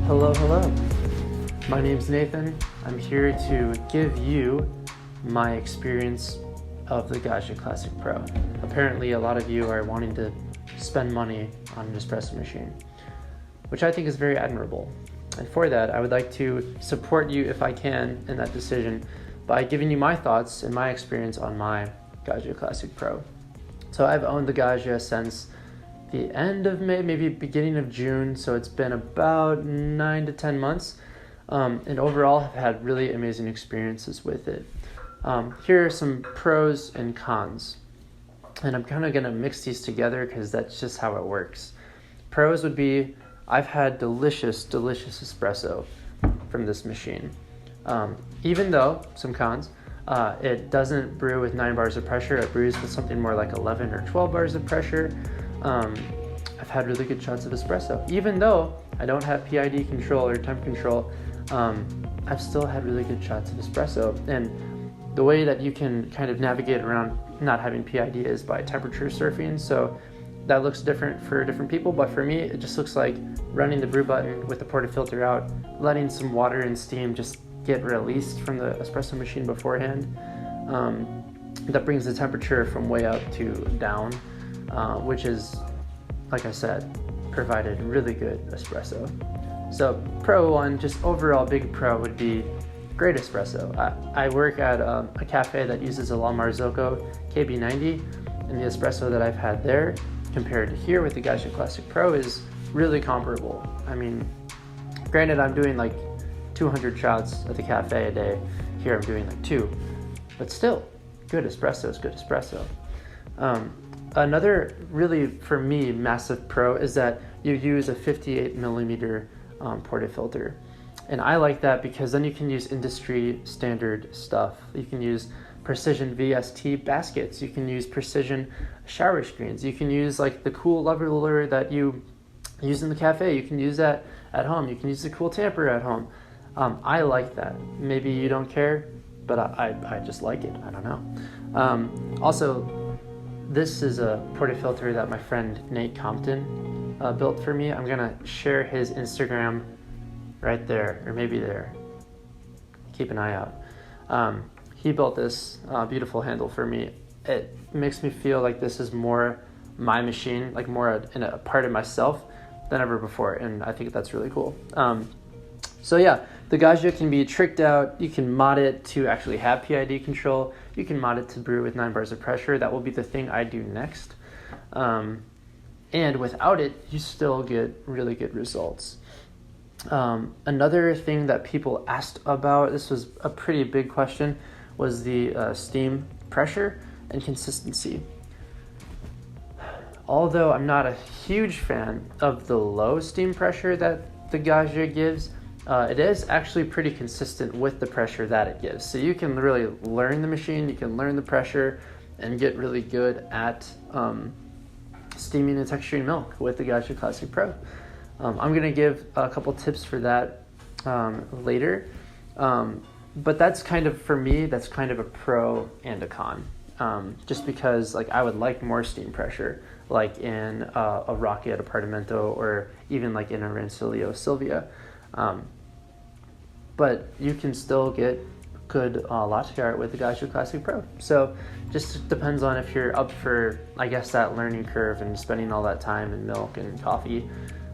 Hello. My name's Nathan. I'm here to give you my experience of the Gaggia Classic Pro. Apparently, a lot of you are wanting to spend money on an espresso machine, which I think is very admirable. And for that, I would like to support you if I can in that decision by giving you my thoughts and my experience on my Gaggia Classic Pro. So I've owned the Gaggia since the end of May, maybe beginning of June, so it's been about 9 to 10 months, and overall I've had really amazing experiences with it. Here are some pros and cons, and I'm kind of going to mix these together because that's just how it works. Pros would be, I've had delicious espresso from this machine. Even though, some cons, it doesn't brew with 9 bars of pressure, it brews with something more like 11 or 12 bars of pressure. I've had really good shots of espresso. Even though I don't have PID control or temp control, I've still had really good shots of espresso. And the way that you can kind of navigate around not having PID is by temperature surfing. So that looks different for different people, but for me, it just looks like running the brew button with the portafilter out, letting some water and steam just get released from the espresso machine beforehand. That brings the temperature from way up to down, which is, like I said, provided really good espresso. So pro one, just overall big pro would be great espresso. I work at a cafe that uses a La Marzocco KB90, and the espresso that I've had there compared to here with the Gaggia Classic Pro is really comparable. I mean, granted, I'm doing like 200 shots at the cafe a day. Here I'm doing like 2, but still, good espresso is good espresso. Another really, for me, massive pro is that you use a 58 millimeter portafilter. And I like that because then you can use industry standard stuff. You can use precision VST baskets. You can use precision shower screens. You can use like the cool leveler that you use in the cafe. You can use that at home. You can use the cool tamper at home. I like that. Maybe you don't care, but I just like it. I don't know. Also, this is a portafilter that my friend Nate Compton built for me. I'm gonna share his Instagram right there, or maybe there. Keep an eye out. He built this beautiful handle for me. It makes me feel like this is more my machine, like more in a part of myself than ever before, and I think that's really cool. So yeah, the Gaggia can be tricked out. You can mod it to actually have PID control. You can mod it to brew with 9 bars of pressure. That will be the thing I do next. And without it, you still get really good results. Another thing that people asked about, this was a pretty big question, was the steam pressure and consistency. Although I'm not a huge fan of the low steam pressure that the Gaggia gives, it is actually pretty consistent with the pressure that it gives. So you can really learn the machine, you can learn the pressure, and get really good at steaming and texturing milk with the Gaggia Classic Pro. I'm going to give a couple tips for that later. But that's kind of, for me, that's kind of a pro and a con. Just because like I would like more steam pressure, like in a Rocket Apartamento or even like in a Rancilio Silvia. But you can still get good latte art with the Gaggia Classic Pro. So just depends on if you're up for, I guess, that learning curve and spending all that time in milk and coffee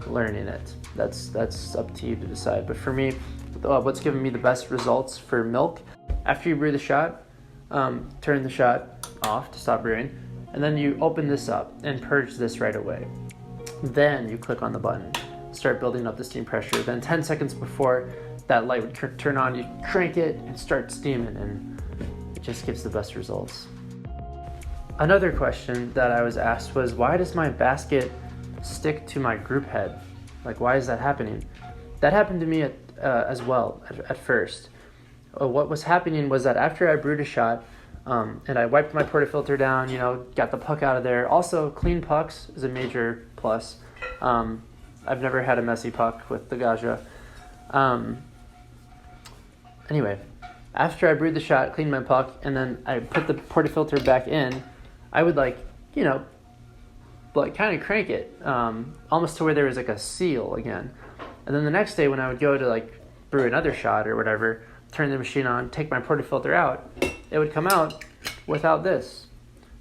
learning it. That's up to you to decide. But for me, what's given me the best results for milk, after you brew the shot, turn the shot off to stop brewing, and then you open this up and purge this right away. Then you click on the button, start building up the steam pressure. Then 10 seconds before that light would turn on, you crank it and start steaming, and it just gives the best results. Another question that I was asked was, why does my basket stick to my group head? Like, why is that happening? That happened to me as well at first. What was happening was that after I brewed a shot, and I wiped my portafilter down, got the puck out of there. Also, clean pucks is a major plus. I've never had a messy puck with the Gaggia. Anyway, after I brewed the shot, cleaned my puck, and then I put the portafilter back in, I would kind of crank it, almost to where there was like a seal again. And then the next day when I would go to like brew another shot or whatever, turn the machine on, take my portafilter out, it would come out without this.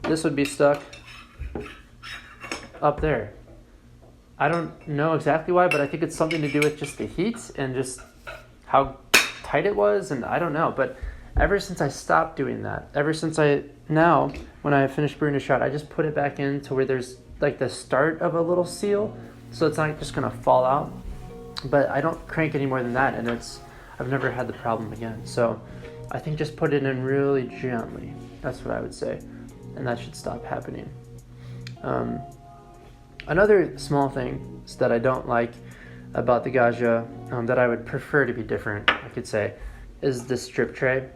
This would be stuck up there. I don't know exactly why, but I think it's something to do with just the heat and just how tight it was, and I don't know. But ever since I stopped doing that, now when I finish brewing a shot, I just put it back in to where there's like the start of a little seal, so it's not just gonna fall out. But I don't crank any more than that, and I've never had the problem again. So I think just put it in really gently. That's what I would say, and that should stop happening. Another small thing that I don't like about the Gaggia, that I would prefer to be different, I could say, is this drip tray.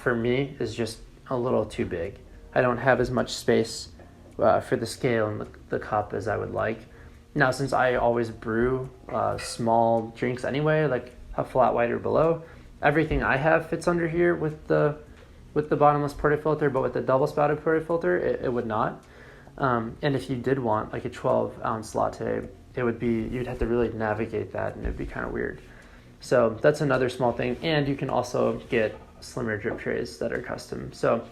For me, is just a little too big. I don't have as much space for the scale and the cup as I would like. Now, since I always brew small drinks anyway, like a flat white or below, everything I have fits under here with the bottomless portafilter, but with the double spouted portafilter, it would not. And if you did want like a 12-ounce latte, you'd have to really navigate that, and it'd be kind of weird. So that's another small thing. And you can also get slimmer drip trays that are custom. So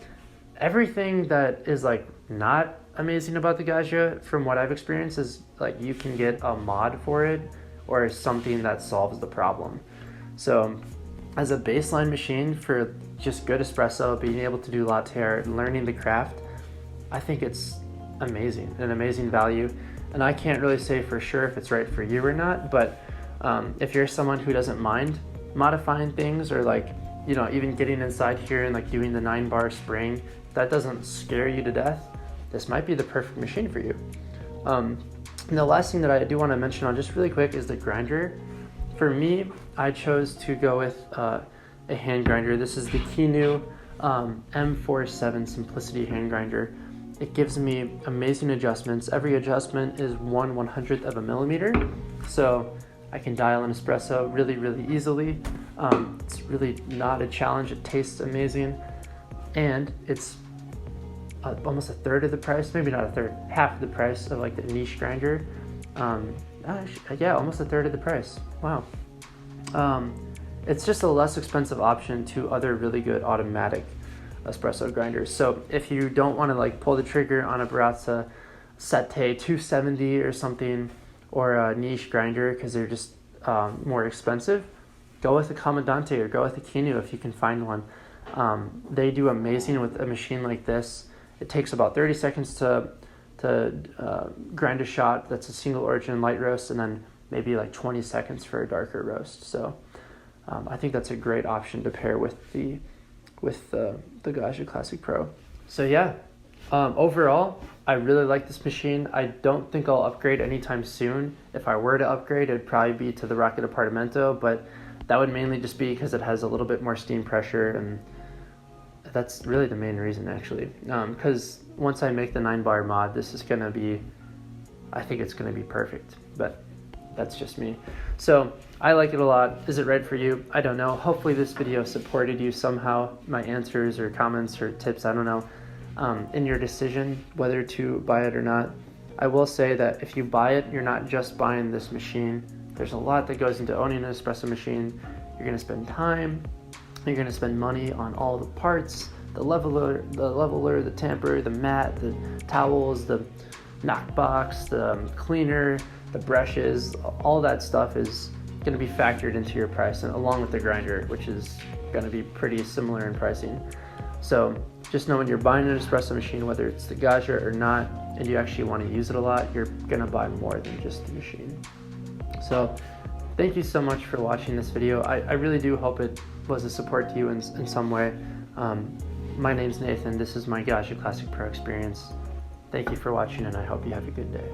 everything that is like not amazing about the Gaggia, from what I've experienced, is like you can get a mod for it or something that solves the problem. So as a baseline machine for just good espresso, being able to do latte art, learning the craft, I think it's amazing, an amazing value. And I can't really say for sure if it's right for you or not, but if you're someone who doesn't mind modifying things, or like, you know, even getting inside here and like doing the 9-bar spring, that doesn't scare you to death, this might be the perfect machine for you. And the last thing that I do want to mention on just really quick is the grinder. For me, I chose to go with a hand grinder. This is the Kinu M47 Simplicity hand grinder. It gives me amazing adjustments. Every adjustment is 1/100th of a millimeter, so I can dial an espresso really, really easily. It's really not a challenge. It tastes amazing, and it's almost a third of the price, maybe not a third, half the price of like the niche grinder. Yeah, almost a third of the price. Wow. It's just a less expensive option to other really good automatic espresso grinders. So if you don't want to like pull the trigger on a Baratza Sette 270 or something, or a niche grinder because they're just more expensive, go with a Comandante or go with a Kinu if you can find one. They do amazing with a machine like this. It takes about 30 seconds to grind a shot that's a single origin light roast, and then maybe like 20 seconds for a darker roast. So I think that's a great option to pair with the Gaggia Classic Pro. So yeah, overall, I really like this machine. I don't think I'll upgrade anytime soon. If I were to upgrade, it'd probably be to the Rocket Apartamento, but that would mainly just be because it has a little bit more steam pressure, and that's really the main reason, actually. Because once I make the 9-bar mod, this is gonna be, I think it's gonna be perfect, but that's just me. So I like it a lot. Is it right for you? I don't know. Hopefully this video supported you somehow, my answers or comments or tips, I don't know, in your decision whether to buy it or not. I will say that if you buy it, you're not just buying this machine. There's a lot that goes into owning an espresso machine. You're gonna spend time, you're gonna spend money on all the parts, the leveler, the tamper, the mat, the towels, the knock box, the cleaner, the brushes. All that stuff is going to be factored into your price, and along with the grinder, which is going to be pretty similar in pricing. So just know when you're buying an espresso machine, whether it's the Gaggia or not, and you actually want to use it a lot, you're going to buy more than just the machine. So thank you so much for watching this video. I really do hope it was a support to you in some way. My name's Nathan. This is my Gaggia Classic Pro experience. Thank you for watching, and I hope you have a good day.